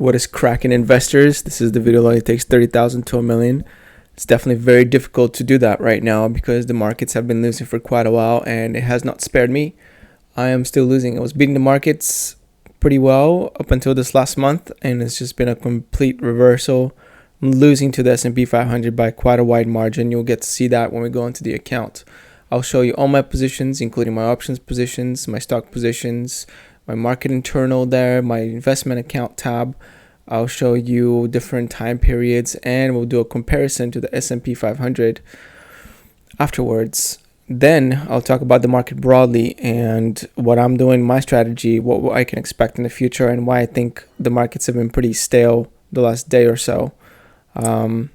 What is cracking, investors? This is the video that only takes 30,000 to a million. It's definitely very difficult to do that right now because the markets have been losing for quite a while and it has not spared me. I am still losing. I was beating the markets pretty well up until this last month, and it's just been a complete reversal. I'm losing to the S&P 500 by quite a wide margin. You'll get to see that when we go into the account. I'll show you all my positions, including my options positions, my stock positions, my market internal there, my investment account tab. I'll show you different time periods, and we'll do a comparison to the S&P 500 afterwards. Then I'll talk about the market broadly and what I'm doing, my strategy, what I can expect in the future, and why I think the markets have been pretty stale the last day or so. Going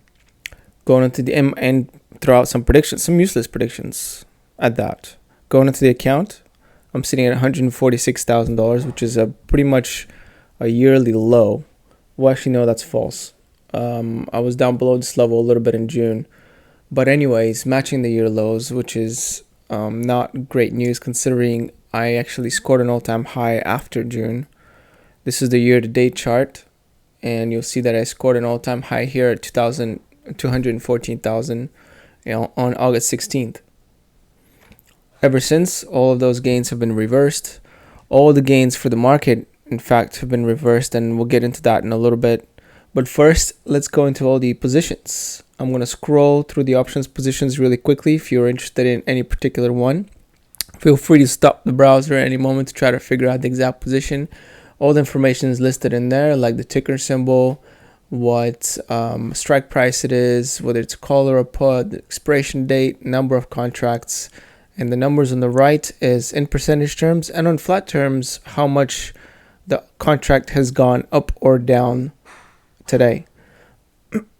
into the and throw out some predictions, some useless predictions at that. Going into the account, I'm sitting at $146,000, which is a pretty much a yearly low. Well, actually, no, that's false. I was down below this level a little bit in June. But anyways, matching the year lows, which is not great news considering I actually scored an all-time high after June. This is the year-to-date chart, and you'll see that I scored an all-time high here at 214,000 on August 16th. Ever since, all of those gains have been reversed. All the gains for the market, in fact, have been reversed, and we'll get into that in a little bit. But first, let's go into all the positions. I'm going to scroll through the options positions really quickly. If you're interested in any particular one, feel free to stop the browser at any moment to try to figure out the exact position. All the information is listed in there, like the ticker symbol, what strike price it is, whether it's a call or a put, the expiration date, number of contracts, and the numbers on the right is in percentage terms, and on flat terms, how much the contract has gone up or down today.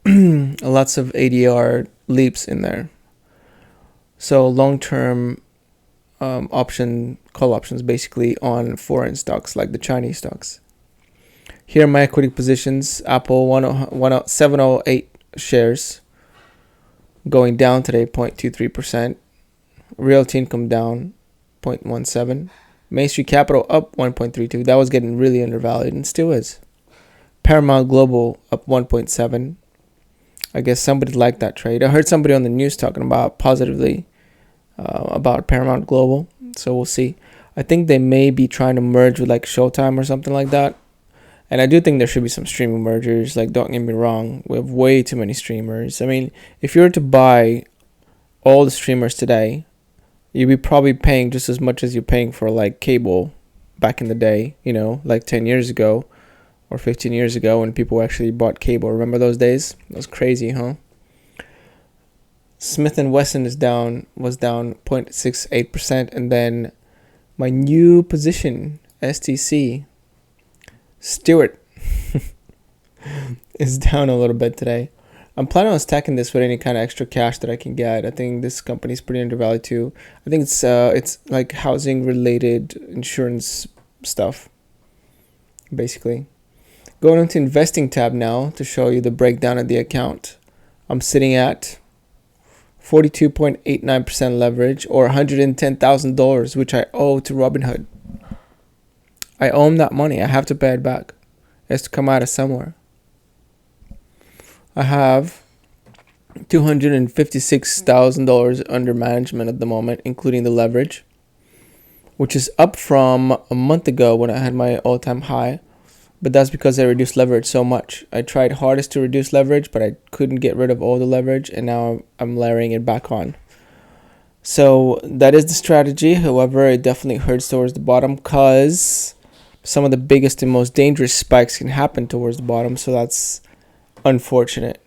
Lots of ADR leaps in there. So long-term call options basically on foreign stocks like the Chinese stocks. Here are my equity positions. Apple 708 shares going down today 0.23%. Realty income down 0.17%. Main Street Capital up 1.32%. That was getting really undervalued and still is. Paramount Global up 1.7%. I guess somebody liked that trade. I heard somebody on the news talking about positively about Paramount Global. So we'll see. I think they may be trying to merge with like Showtime or something like that. And I do think there should be some streaming mergers. Like, don't get me wrong. We have way too many streamers. I mean, if you were to buy all the streamers today, you'd be probably paying just as much as you're paying for like cable back in the day, like 10 years ago or 15 years ago when people actually bought cable. Remember those days? That was crazy, huh? Smith & Wesson was down 0.68%. And then my new position, STC, Stewart, is down a little bit today. I'm planning on stacking this with any kind of extra cash that I can get. I think this company is pretty undervalued too. I think it's like housing related insurance stuff, basically. Going into investing tab now to show you the breakdown of the account. I'm sitting at 42.89% leverage, or $110,000, which I owe to Robinhood. I owe them that money. I have to pay it back. It has to come out of somewhere. I have $256,000 under management at the moment, including the leverage, which is up from a month ago when I had my all-time high. But that's because I reduced leverage so much. I tried hardest to reduce leverage, but I couldn't get rid of all the leverage, and now I'm layering it back on. So that is the strategy. However, it definitely hurts towards the bottom because some of the biggest and most dangerous spikes can happen towards the bottom. So that's unfortunate.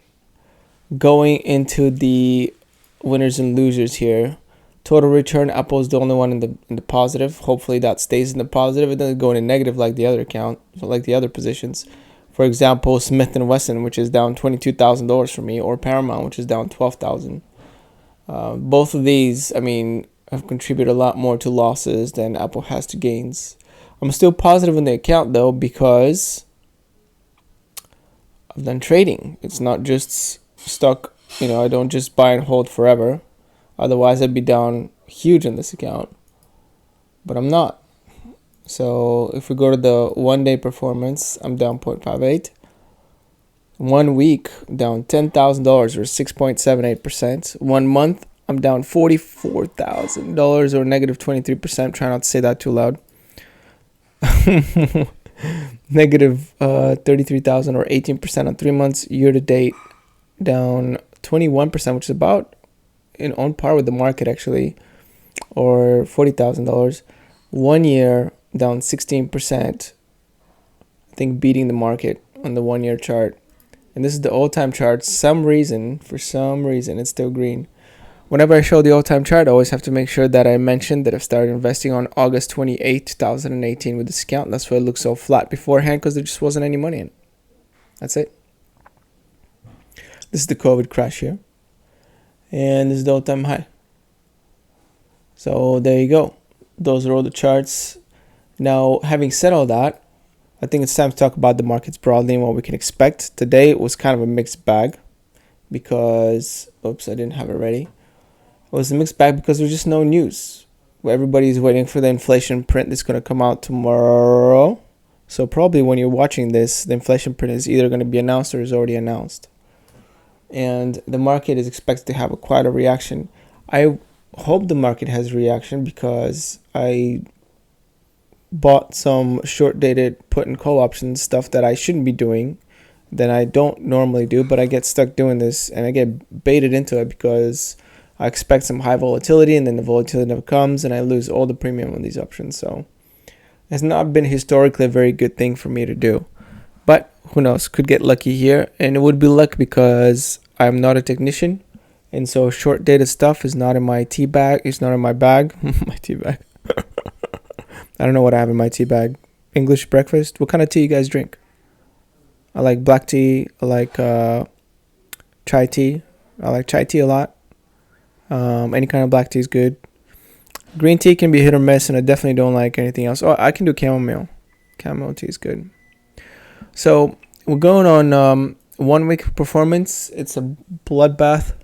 Going into the winners and losers here. Total return, Apple is the only one in the positive. Hopefully that stays in the positive. It doesn't go into negative like the other account, like the other positions. For example, Smith & Wesson, which is down $22,000 for me, or Paramount, which is down $12,000. Both of these, have contributed a lot more to losses than Apple has to gains. I'm still positive in the account though because I've done trading. It's not just stock. I don't just buy and hold forever. Otherwise, I'd be down huge in this account. But I'm not. So if we go to the 1 day performance, I'm down 0.58. 1 week, down $10,000 or 6.78%. 1 month, I'm down $44,000 or negative 23%. Try not to say that too loud. Negative 33,000 or 18% on 3 months. Year to date, down 21%, which is about on par with the market actually, or $40,000. 1 year, down 16%. I think beating the market on the 1 year chart. And this is the all-time chart. For some reason, it's still green. Whenever I show the all-time chart, I always have to make sure that I mention that I've started investing on August 28, 2018 with this account. That's why it looks so flat beforehand, because there just wasn't any money in it. That's it. This is the COVID crash here. And this is the all-time high. So there you go. Those are all the charts. Now, having said all that, I think it's time to talk about the markets broadly and what we can expect. Today it was kind of a mixed bag because, oops, I didn't have it ready. It was a mixed bag because there's just no news. Everybody's waiting for the inflation print that's going to come out tomorrow. So probably when you're watching this, the inflation print is either going to be announced or is already announced. And the market is expected to have quite a reaction. I hope the market has a reaction because I bought some short-dated put and call options, stuff that I shouldn't be doing, that I don't normally do, but I get stuck doing this and I get baited into it because I expect some high volatility and then the volatility never comes and I lose all the premium on these options. So it's not been historically a very good thing for me to do, but who knows, could get lucky here. And it would be luck because I'm not a technician, and so short-dated stuff is not in my tea bag. It's not in my bag. My tea bag. I don't know what I have in my tea bag. English breakfast. What kind of tea you guys drink? I like black tea. I like chai tea. I like chai tea a lot. Any kind of black tea is good. Green tea can be hit or miss, and I definitely don't like anything else. Oh, I can do chamomile. Chamomile tea is good. So we're going on 1 week performance. It's a bloodbath.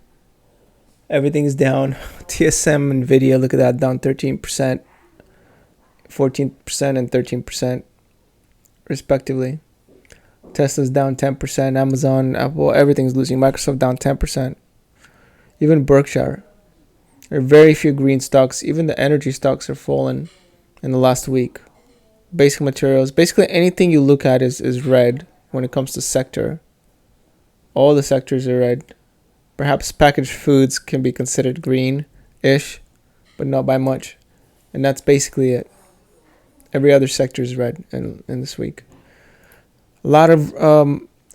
Everything's down. TSM, Nvidia, look at that, down 13%. 14% and 13% respectively. Tesla's down 10%. Amazon, Apple, everything's losing. Microsoft down 10%. Even Berkshire. There are very few green stocks. Even the energy stocks are fallen in the last week. Basic materials. Basically anything you look at is red when it comes to sector. All the sectors are red. Perhaps packaged foods can be considered green-ish, but not by much. And that's basically it. Every other sector is red in this week. A lot of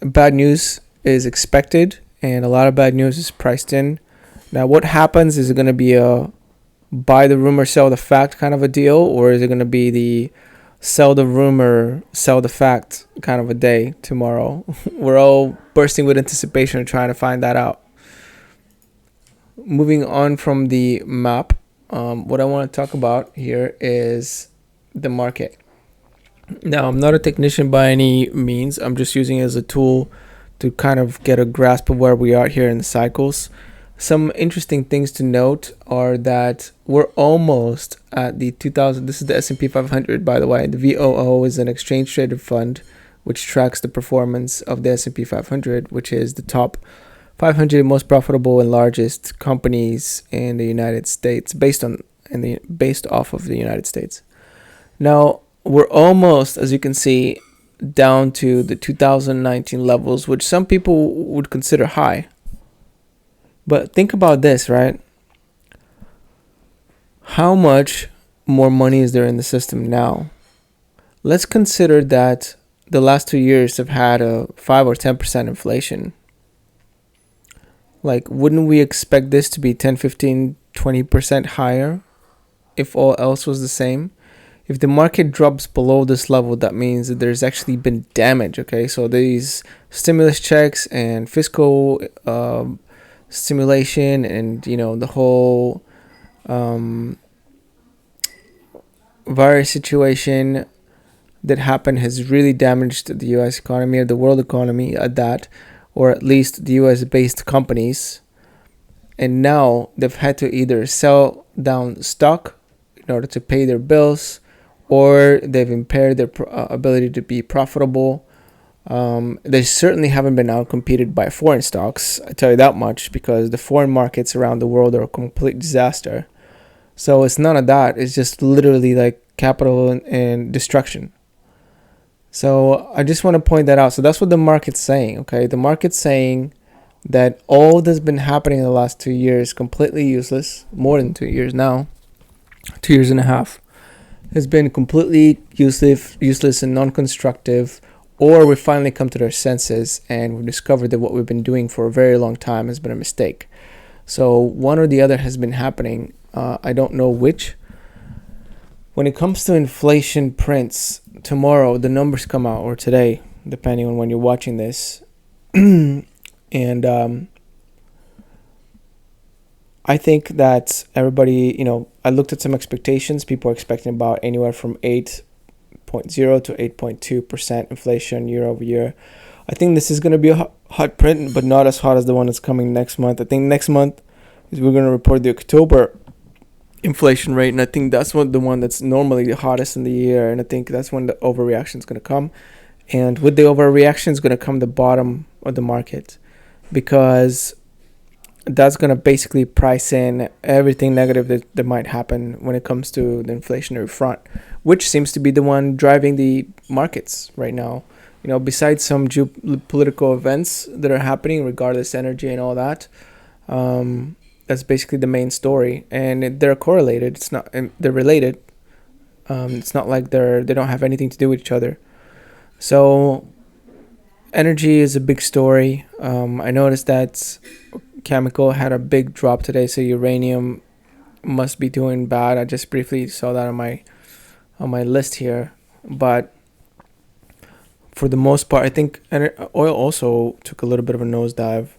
bad news is expected, and a lot of bad news is priced in. Now, what happens? Is it going to be a buy the rumor, sell the fact kind of a deal, or is it going to be the sell the rumor, sell the fact kind of a day tomorrow? We're all bursting with anticipation and trying to find that out. Moving on from the map, what I want to talk about here is the market. Now, I'm not a technician by any means. I'm just using it as a tool to kind of get a grasp of where we are here in the cycles. Some interesting things to note are that we're almost at the 2000. This is the S&P 500, by the way. The VOO is an exchange traded fund which tracks the performance of the S&P 500, which is the top 500 most profitable and largest companies in the United States, based off of the United States. Now, we're almost, as you can see, down to the 2019 levels, which some people would consider high. But think about this, right? How much more money is there in the system now? Let's consider that the last 2 years have had a 5 or 10% inflation. Like, wouldn't we expect this to be 10, 15, 20% higher if all else was the same? If the market drops below this level, that means that there's actually been damage, okay? So these stimulus checks and fiscal stimulation and, the whole virus situation that happened has really damaged the U.S. economy or the world economy at that, or at least the U.S.-based companies. And now they've had to either sell down stock in order to pay their bills, or they've impaired their ability to be profitable. They certainly haven't been outcompeted by foreign stocks, I tell you that much, because the foreign markets around the world are a complete disaster. So it's none of that. It's just literally like capital and destruction. So I just want to point that out. So that's what the market's saying, okay? The market's saying that all that's been happening in the last 2 years, completely useless, more than 2 years now, 2 years and a half, has been completely useless and non-constructive, or we finally come to their senses and we've discovered that what we've been doing for a very long time has been a mistake. So one or the other has been happening. I don't know which. When it comes to inflation prints, tomorrow the numbers come out, or today, depending on when you're watching this. And I think that everybody, I looked at some expectations. People are expecting about anywhere from 8.0 to 8.2% inflation year over year. I think this is going to be a hot print, but not as hot as the one that's coming next month. I think next month is we're going to report the October inflation rate, and I think that's the one that's normally the hottest in the year, and I think that's when the overreaction is going to come. And with the overreaction is going to come the bottom of the market, because that's going to basically price in everything negative that might happen when it comes to the inflationary front, which seems to be the one driving the markets right now. Besides some geopolitical events that are happening, regardless energy and all that, that's basically the main story, and they're correlated. It's not, they're related. It's not like they don't have anything to do with each other. So energy is a big story. I noticed that chemical had a big drop today, so uranium must be doing bad. I just briefly saw that on my list here, but for the most part, I think oil also took a little bit of a nosedive,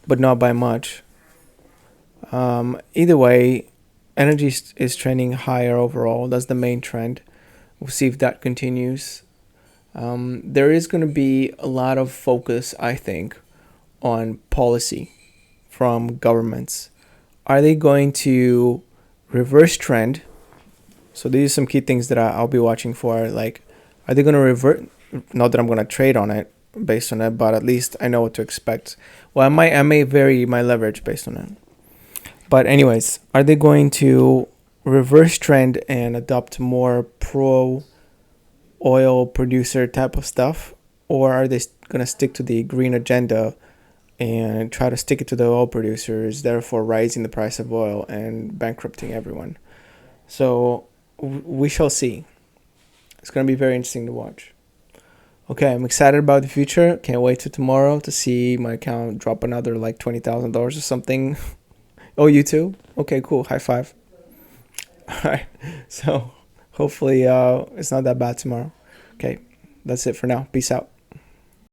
but not by much. Either way, energy is trending higher overall. That's the main trend. We'll see if that continues. There is going to be a lot of focus, I think, on policy from governments. Are they going to reverse trend? So these are some key things that I'll be watching for. Like, are they going to revert? Not that I'm going to trade on it based on it, but at least I know what to expect. Well, I may vary my leverage based on it. But anyways, are they going to reverse trend and adopt more pro oil producer type of stuff? Or are they going to stick to the green agenda and try to stick it to the oil producers, therefore rising the price of oil and bankrupting everyone? So we shall see. It's going to be very interesting to watch. Okay, I'm excited about the future. Can't wait till tomorrow to see my account drop another like $20,000 or something. Oh, you too? Okay, cool. High five. All right. So hopefully it's not that bad tomorrow. Okay, that's it for now. Peace out.